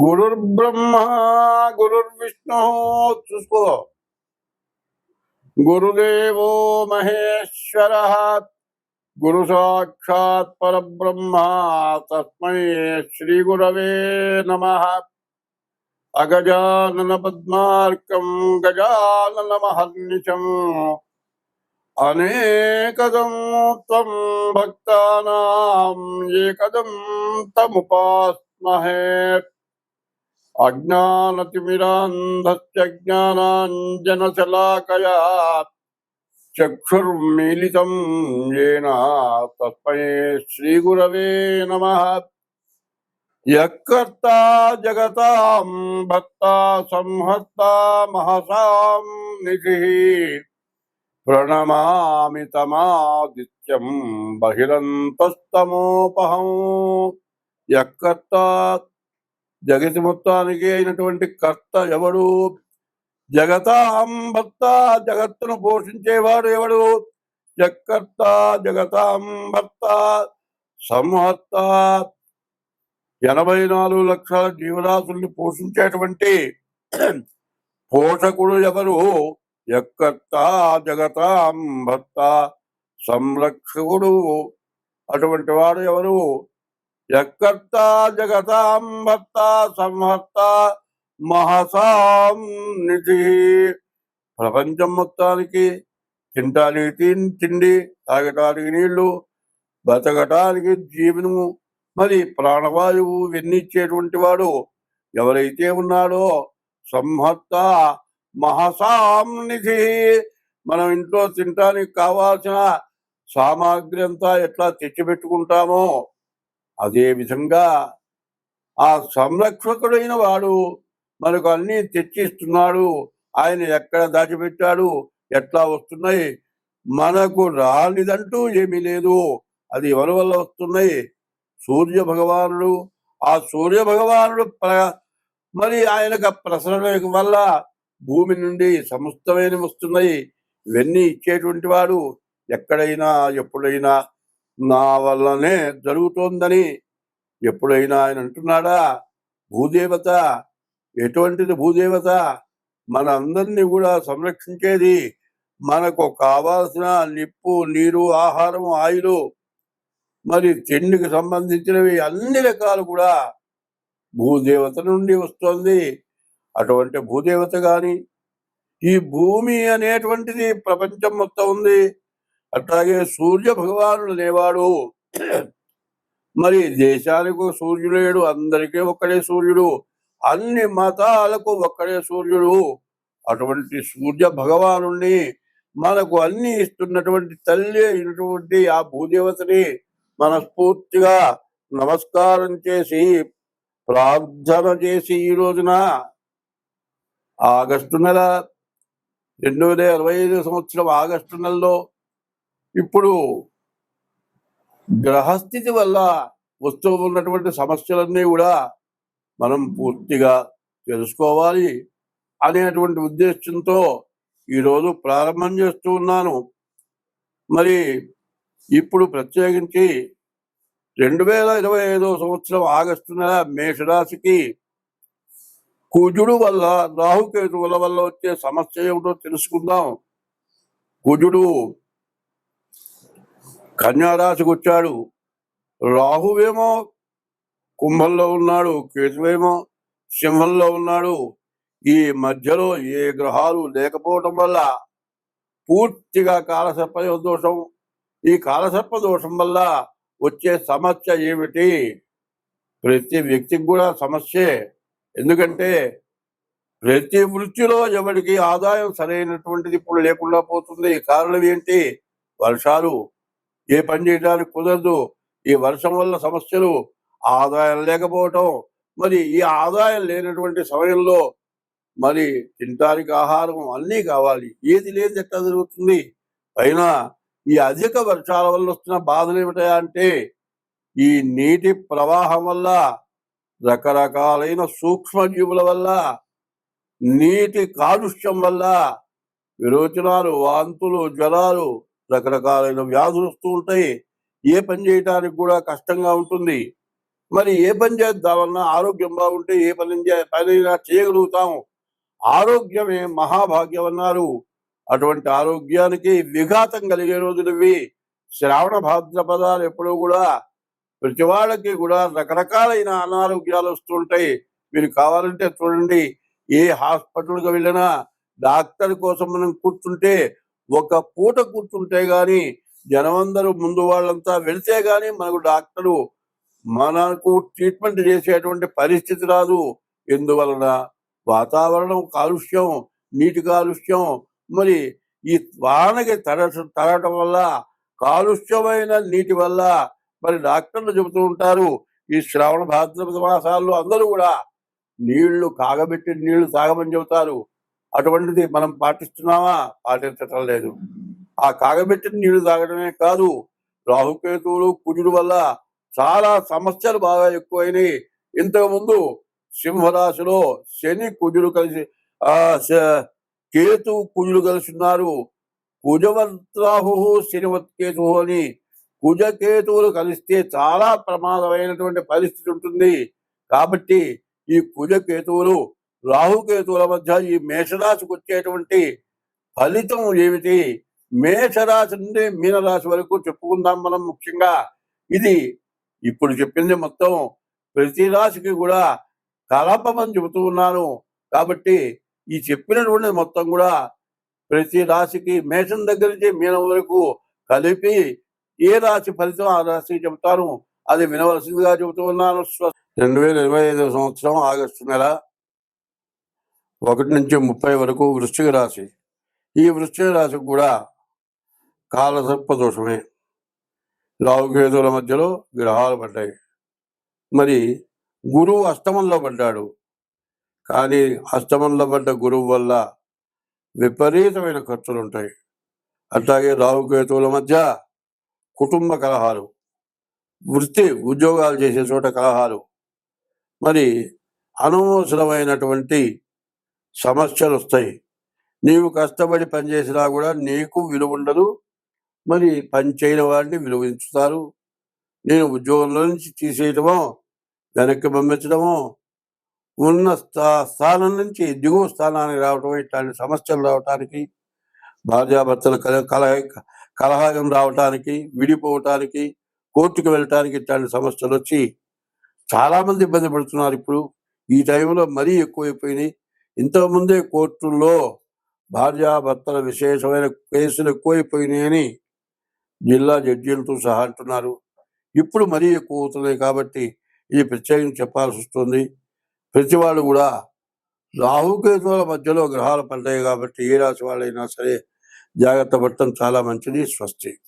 గురుర్బ్రహ్మ గురుర్విష్ణు చూసుకో. గురుదేవో మహేశ్వర గురు సాక్షాత్ పరబ్రహ్మ తస్మై శ్రీ గురవే నమ. అగజానన పద్మార్కం గజానన మహర్నిశం అనేకదం త్వం భక్తానాం ఏకదం తముపాస్మహే. అజ్ఞానతిమిరాంధస్య జ్ఞానాంజనశలాకయా చక్షుర్మీలితం యేన తస్మై శ్రీగురవే నమః. యఃకర్తా జగతాం భర్తా సంహర్తా మహసాం నిధిః ప్రణమామి తమాదిత్యం బహిరంతస్తమోపహం. యఃకర్తా జగతి మొత్తానికి అయినటువంటి కర్త ఎవడు? జగతాం భర్త జగత్తును పోషించేవాడు ఎవడు? యఃకర్త జగతాం భర్త సంహర్త 84 లక్షల జీవరాశుల్ని పోషించేటువంటి పోషకుడు ఎవరు? యఃకర్త జగతాం భర్త సంరక్షకుడు అటువంటి వాడు ఎవరు? యఃకర్త జగతాం భర్త సంహర్త మహసాం నిధి. ప్రపంచం మొత్తానికి తినటానికి తిండి, తాగటానికి నీళ్లు, బతకటానికి జీవనము, మరి ప్రాణవాయువు ఇచ్చేటువంటి వాడు ఎవరైతే ఉన్నాడో సంహర్త మహసాం నిధి. మనం ఇంట్లో తినటానికి కావాల్సిన సామాగ్రి అంతా ఎట్లా తెచ్చిపెట్టుకుంటామో అదే విధంగా ఆ సంరక్షకుడైన వాడు మనకు అన్ని తెచ్చిస్తున్నాడు. ఆయన ఎక్కడ దాచిపెట్టాడు, ఎట్లా వస్తున్నాయి, మనకు రానిదంటూ ఏమీ లేదు. అది ఎవరి వల్ల వస్తున్నాయి? సూర్య భగవానుడు. ఆ సూర్య భగవానుడు మరి ఆయనకు ప్రసరణ వల్ల భూమి నుండి సమస్తమైన వస్తున్నాయి. ఇవన్నీ ఇచ్చేటువంటి వాడు ఎక్కడైనా ఎప్పుడైనా నా వల్లనే జరుగుతోందని ఎప్పుడైనా ఆయన అంటున్నాడా? భూదేవత ఎటువంటిది? భూదేవత మన అందరినీ కూడా సంరక్షించేది. మనకు కావాల్సిన నిప్పు, నీరు, ఆహారము, ఆయులు, మరి తిండికి సంబంధించినవి అన్ని రకాలు కూడా భూదేవత నుండి వస్తుంది. అటువంటి భూదేవత గాని ఈ భూమి అనేటువంటిది ప్రపంచం మొత్తం ఉంది. అట్లాగే సూర్య భగవానుడు లేవాడు. మరి దేశానికి సూర్యుడు, అందరికీ ఒక్కడే సూర్యుడు, అన్ని మతాలకు ఒక్కడే సూర్యుడు. అటువంటి సూర్య భగవాను మనకు అన్ని ఇస్తున్నటువంటి తల్లి అయినటువంటి ఆ భూదేవతని మనస్ఫూర్తిగా నమస్కారం చేసి ప్రార్థన చేసి ఈ రోజున ఆగస్టు నెల 2025 సంవత్సరం ఆగస్టు నెలలో ఇప్పుడు గ్రహస్థితి వల్ల వస్తూ ఉన్నటువంటి సమస్యలన్నీ కూడా మనం పూర్తిగా తెలుసుకోవాలి అనేటువంటి ఉద్దేశంతో ఈరోజు ప్రారంభం చేస్తూ ఉన్నాను. మరి ఇప్పుడు ప్రత్యేకించి 2025 సంవత్సరం ఆగస్టు నెల మేషరాశికి కుజుడు వల్ల, రాహుకేతువుల వల్ల వచ్చే సమస్య ఏమిటో తెలుసుకుందాం. కుజుడు కన్యారాశికి వచ్చాడు. రాహువేమో కుంభంలో ఉన్నాడు, కేతువేమో సింహంలో ఉన్నాడు. ఈ మధ్యలో ఏ గ్రహాలు లేకపోవటం వల్ల పూర్తిగా కాలసర్ప దోషం. ఈ కాలసర్ప దోషం వల్ల వచ్చే సమస్య ఏమిటి? ప్రతి వ్యక్తికి కూడా సమస్యే. ఎందుకంటే ప్రతి వృత్తిలో ఎవరికి ఆదాయం సరైనటువంటిది ఇప్పుడు లేకుండా పోతుంది. కారణం ఏంటి? వర్షాలు. ఏ పని చేయడానికి కుదరదు. ఈ వర్షం వల్ల సమస్యలు, ఆదాయం లేకపోవటం. మరి ఈ ఆదాయం లేనటువంటి సమయంలో మరి తినడానికి ఆహారం అన్నీ కావాలి. ఏది లేదు ఎట్లా జరుగుతుంది? పైన ఈ అధిక వర్షాల వల్ల వస్తున్న బాధలు ఏమిటా అంటే ఈ నీటి ప్రవాహం వల్ల, రకరకాలైన సూక్ష్మజీవుల వల్ల, నీటి కాలుష్యం వల్ల విరోచనాలు, వాంతులు, జ్వరాలు, రకరకాలైన వ్యాధులు వస్తూ ఉంటాయి. ఏ పని చేయటానికి కూడా కష్టంగా ఉంటుంది. మరి ఏ పని చేద్దామన్నా ఆరోగ్యం బాగుంటే ఏ పనైనా చేయగలుగుతాం. ఆరోగ్యమే మహాభాగ్యం అన్నారు. అటువంటి ఆరోగ్యానికి విఘాతం కలిగే రోజులు ఇవి. శ్రావణ భాద్రపదాలు ఎప్పుడూ కూడా ప్రతి వాళ్ళకి కూడా రకరకాలైన అనారోగ్యాలు వస్తుంటాయి. మీరు కావాలంటే చూడండి, ఏ హాస్పిటల్కి వెళ్ళినా డాక్టర్ కోసం మనం కూర్చుంటే, ఒక పూట కూర్చుంటే గాని జనమందరూ ముందు వాళ్ళంతా వెళితే గాని మనకు ట్రీట్మెంట్ చేసేటువంటి పరిస్థితి రాదు. ఎందువలన? వాతావరణం కాలుష్యం, నీటి కాలుష్యం, మరి ఈ వానకి తడటం వల్ల, కాలుష్యమైన నీటి వల్ల మరి డాక్టర్లు చెబుతూ ఉంటారు, ఈ శ్రావణ భాద్రపద మాసాల్లో అందరూ కూడా కాగబెట్టి నీళ్లు తాగమని చెబుతారు. అటువంటిది మనం పాటిస్తున్నామా? పాటించటం లేదు. ఆ కాగబెట్టిన నీళ్లు తాగడమే కాదు, రాహుకేతువులు కుజుడు వల్ల చాలా సమస్యలు బాగా ఎక్కువైనాయి. ఇంతకుముందు సింహరాశిలో శని కుజుడు కలిసి కేతు కుజుడు కలిసి ఉన్నారు. కుజవద్రాహు శనివత్ కేతు అని కుజకేతువులు కలిస్తే చాలా ప్రమాదమైనటువంటి పరిస్థితి ఉంటుంది. కాబట్టి ఈ కుజకేతువులు రాహుకేతువుల మధ్య ఈ మేషరాశికి వచ్చేటువంటి ఫలితం ఏమిటి? మేషరాశి నుండి మీనరాశి వరకు చెప్పుకుందాం మనం. ముఖ్యంగా ఇది ఇప్పుడు చెప్పింది మొత్తం ప్రతి రాశికి కూడా కలపమని చెబుతూ ఉన్నాను. కాబట్టి ఈ చెప్పినటువంటి మొత్తం కూడా ప్రతి రాశికి మేషం దగ్గర నుంచి మీనం వరకు కలిపి ఏ రాశి ఫలితం ఆ రాశికి చెబుతాను. అది వినవలసిందిగా చెబుతూ ఉన్నాను. 2025 సంవత్సరం ఆగస్టు నెల 1 నుంచి 30 వరకు వృశ్చిక రాశి. ఈ వృశ్చిక రాశికి కూడా కాలసర్ప దోషమే. రాహుకేతువుల మధ్యలో గ్రహాలు పడ్డాయి. మరి గురువు అష్టమంలో పడ్డాడు. కానీ అష్టమంలో పడ్డ గురువు వల్ల విపరీతమైన ఖర్చులు ఉంటాయి. అట్లాగే రాహుకేతువుల మధ్య కుటుంబ కలహాలు, ఉద్యోగాలు చేసే చోట కలహాలు, మరి అనవసరమైనటువంటి సమస్యలు వస్తాయి. నీవు కష్టపడి పనిచేసినా కూడా నీకు విలువ ఉండదు. మరి పని చేయని వాడిని విలువించుతారు. నేను ఉద్యోగంలో నుంచి తీసేయటమో, వెనక్కి పంపించడమో, ఉన్న స్థానం నుంచి దిగువ స్థానానికి రావటం, ఇట్లాంటి సమస్యలు రావటానికి, భార్యాభర్తల కలహం రావటానికి, విడిపోవటానికి, కోర్టుకు వెళ్ళటానికి ఇట్లాంటి సమస్యలు వచ్చి చాలామంది ఇబ్బంది పడుతున్నారు. ఇప్పుడు ఈ టైంలో మరీ ఎక్కువైపోయినాయి. ఇంతకుముందే కోర్టుల్లో భార్యాభర్తల విశేషమైన కేసులు ఎక్కువైపోయినాయని జిల్లా జడ్జీలతో సహా అంటున్నారు. ఇప్పుడు మరీ ఎక్కువ అవుతున్నాయి. కాబట్టి ఇది ప్రత్యేకించి చెప్పాల్సి వస్తుంది. ప్రతి వాళ్ళు కూడా రాహుకేతువుల మధ్యలో గ్రహాలు పడ్డాయి కాబట్టి ఏ రాశి వాళ్ళైనా సరే జాగ్రత్త పడటం చాలా మంచిది. స్వస్తి.